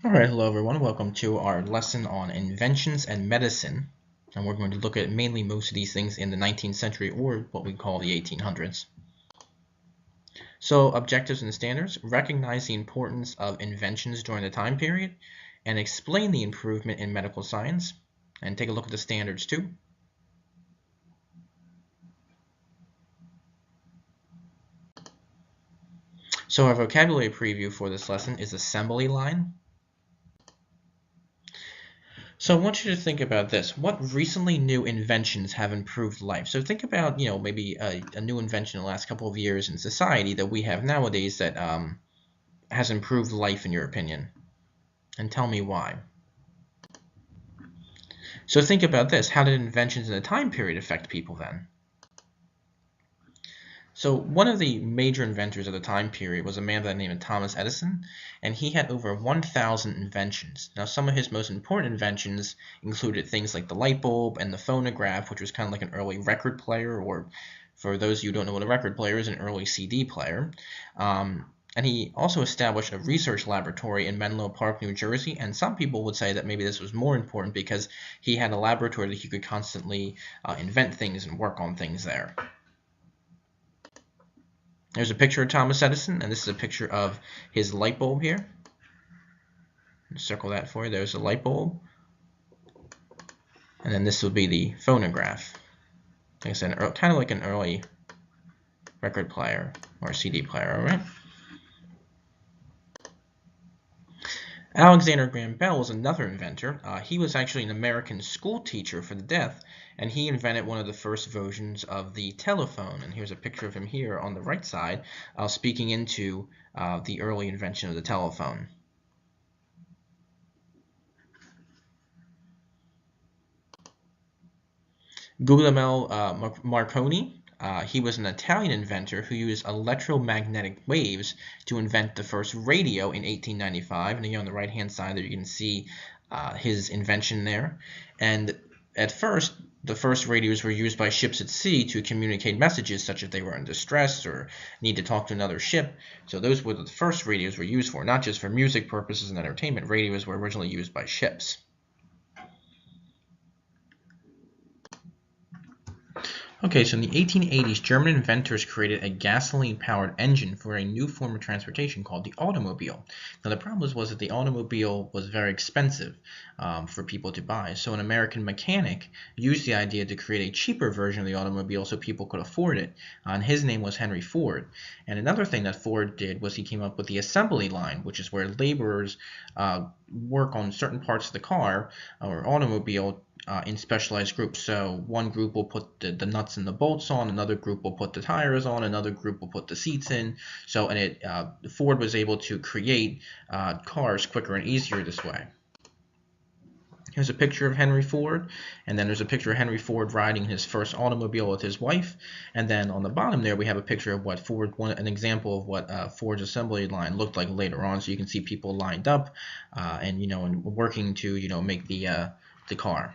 Alright, hello everyone. Welcome to our lesson on inventions and medicine. And we're going to look at mainly most of these things in the 19th century or what we call the 1800s. So, objectives and standards: recognize the importance of inventions during the time period and explain the improvement in medical science. And take a look at the standards too. So, our vocabulary preview for this lesson is assembly line. So I want you to think about this. What recently new inventions have improved life? So think about, maybe a new invention in the last couple of years in society that we have nowadays that has improved life in your opinion. And tell me why. So think about this. How did inventions in the time period affect people then? So one of the major inventors of the time period was a man by the name of Thomas Edison, and he had over 1,000 inventions. Now, some of his most important inventions included things like the light bulb and the phonograph, which was kind of like an early record player, or for those of you who don't know what a record player is, an early CD player. And he also established a research laboratory in Menlo Park, New Jersey, and some people would say that maybe this was more important because he had a laboratory that he could constantly invent things and work on things there. There's a picture of Thomas Edison, and this is a picture of his light bulb here. Circle that for you. There's a light bulb. And then this will be the phonograph. Like I said, kind of like an early record player or CD player, all right? Alexander Graham Bell was another inventor. He was actually an American school teacher for the deaf, and he invented one of the first versions of the telephone. And here's a picture of him here on the right side, speaking into the early invention of the telephone. Guglielmo Marconi. He was an Italian inventor who used electromagnetic waves to invent the first radio in 1895. And here on the right-hand side there you can see his invention there. And at first, the first radios were used by ships at sea to communicate messages, such as they were in distress or need to talk to another ship. So those were the first radios were used for, not just for music purposes and entertainment. Radios were originally used by ships. Okay, so in the 1880s, German inventors created a gasoline-powered engine for a new form of transportation called the automobile. Now, the problem was that the automobile was very expensive for people to buy. So an American mechanic used the idea to create a cheaper version of the automobile so people could afford it. And his name was Henry Ford. And another thing that Ford did was he came up with the assembly line, which is where laborers work on certain parts of the car or automobile in specialized groups. So one group will put the nuts and the bolts on, another group will put the tires on, another group will put the seats in. So Ford was able to create cars quicker and easier this way. Here's a picture of Henry Ford, and then there's a picture of Henry Ford riding his first automobile with his wife. And then on the bottom there we have a picture of what an example of what Ford's assembly line looked like later on. So you can see people lined up and working to make the car.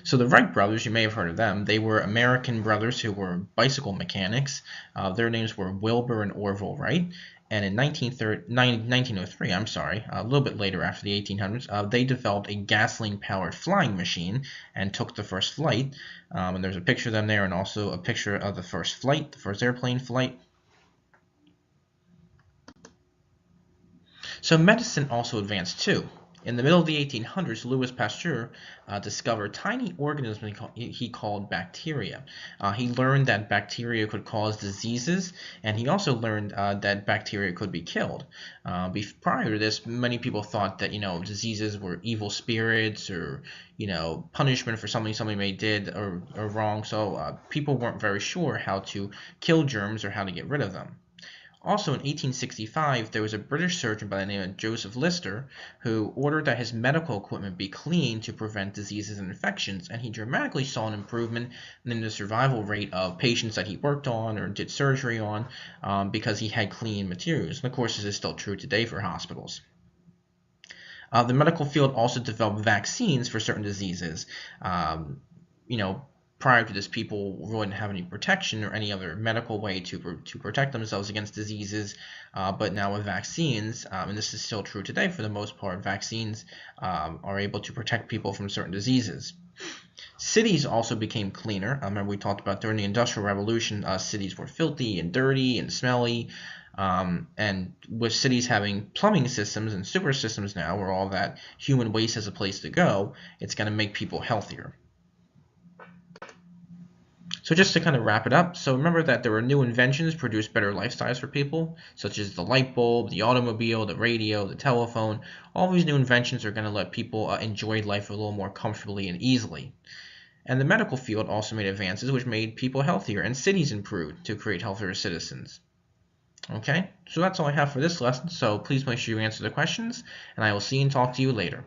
So the Wright Brothers, you may have heard of them. They were American brothers who were bicycle mechanics. Their names were Wilbur and Orville Wright. And in 1903, a little bit later after the 1800s, they developed a gasoline-powered flying machine and took the first flight. And there's a picture of them there and also a picture of the first flight, the first airplane flight. So medicine also advanced too. In the middle of the 1800s, Louis Pasteur discovered tiny organisms he called bacteria. He learned that bacteria could cause diseases, and he also learned that bacteria could be killed. Prior to this, many people thought that diseases were evil spirits or punishment for something somebody did or wrong. So people weren't very sure how to kill germs or how to get rid of them. Also in 1865, there was a British surgeon by the name of Joseph Lister who ordered that his medical equipment be cleaned to prevent diseases and infections, and he dramatically saw an improvement in the survival rate of patients that he worked on or did surgery on because he had clean materials. And of course, this is still true today for hospitals. The medical field also developed vaccines for certain diseases. prior to this, people wouldn't have any protection or any other medical way to protect themselves against diseases. But now with vaccines, and this is still true today for the most part, vaccines are able to protect people from certain diseases. Cities also became cleaner. Remember we talked about during the Industrial Revolution, cities were filthy and dirty and smelly. And with cities having plumbing systems and sewer systems now, where all that human waste has a place to go, it's going to make people healthier. So just to kind of wrap it up, so remember that there were new inventions produced better lifestyles for people, such as the light bulb, the automobile, the radio, the telephone. All these new inventions are going to let people enjoy life a little more comfortably and easily. And the medical field also made advances which made people healthier, and cities improved to create healthier citizens. Okay, so that's all I have for this lesson, so please make sure you answer the questions, and I will see and talk to you later.